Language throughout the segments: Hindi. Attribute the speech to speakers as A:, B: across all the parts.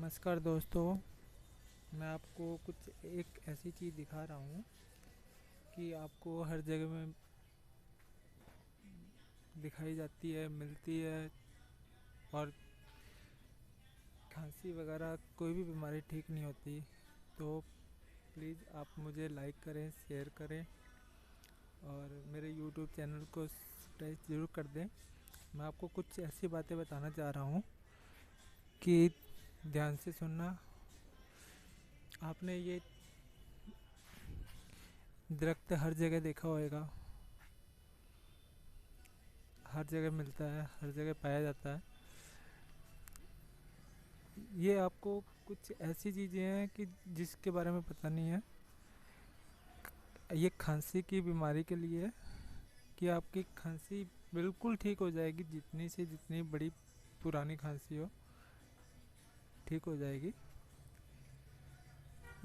A: नमस्कार दोस्तों। मैं आपको कुछ एक ऐसी चीज़ दिखा रहा हूँ कि आपको हर जगह में दिखाई जाती है, मिलती है। और खांसी वगैरह कोई भी बीमारी ठीक नहीं होती। तो प्लीज़ आप मुझे लाइक करें, शेयर करें और मेरे यूट्यूब चैनल को सब्सक्राइब ज़रूर कर दें। मैं आपको कुछ ऐसी बातें बताना चाह रहा हूँ कि ध्यान से सुनना। आपने ये दरख्त हर जगह देखा होगा, हर जगह मिलता है, हर जगह पाया जाता है। ये आपको कुछ ऐसी चीज़ें हैं कि जिसके बारे में पता नहीं है। ये खांसी की बीमारी के लिए है कि आपकी खांसी बिल्कुल ठीक हो जाएगी, जितनी से जितनी बड़ी पुरानी खांसी हो ठीक हो जाएगी।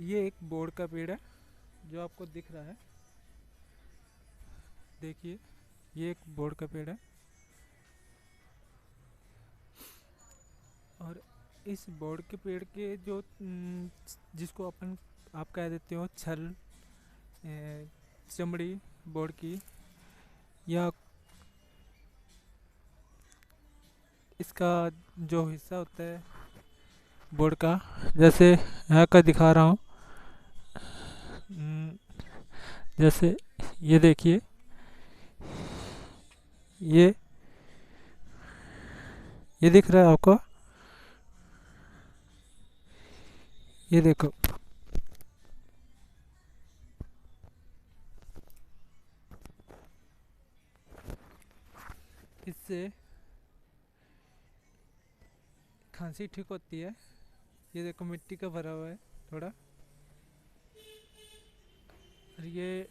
A: ये एक बोर्ड का पेड़ है जो आपको दिख रहा है। देखिए, ये एक बोर्ड का पेड़ है और इस बोर्ड के पेड़ के जो जिसको आप कह देते हो छल, चमड़ी बोर्ड की, या इसका जो हिस्सा होता है बोर्ड का, जैसे यहाँ का दिखा रहा हूँ। जैसे ये देखिए, ये ये दिख रहा है आपको। ये देखो, इससे खांसी ठीक होती है। ये देखो, मिट्टी का भरा हुआ है थोड़ा। और ये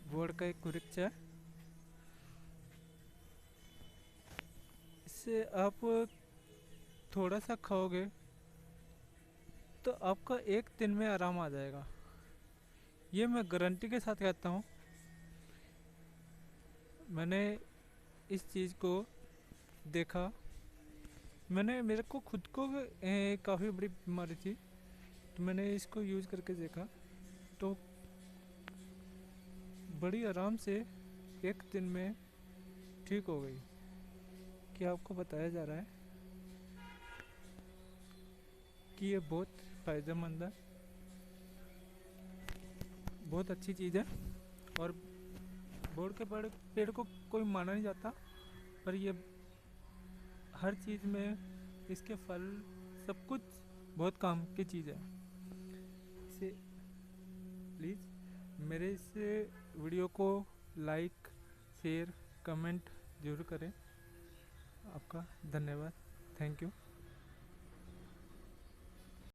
A: बोर्ड का एक वृक्ष है। इससे आप थोड़ा सा खाओगे तो आपका एक दिन में आराम आ जाएगा। ये मैं गारंटी के साथ कहता हूँ। मैंने इस चीज़ को देखा। मेरे को खुद को काफ़ी बड़ी बीमारी थी, तो मैंने इसको यूज़ करके देखा तो बड़ी आराम से एक दिन में ठीक हो गई। कि आपको बताया जा रहा है कि ये बहुत फ़ायदेमंद है, बहुत अच्छी चीज़ है। और बोर्ड के पेड़ को कोई माना नहीं जाता, पर ये हर चीज़ में इसके फल सब कुछ बहुत काम की चीज़ है। इसे प्लीज़ मेरे इस वीडियो को लाइक, शेयर, कमेंट ज़रूर करें। आपका धन्यवाद। Thank you.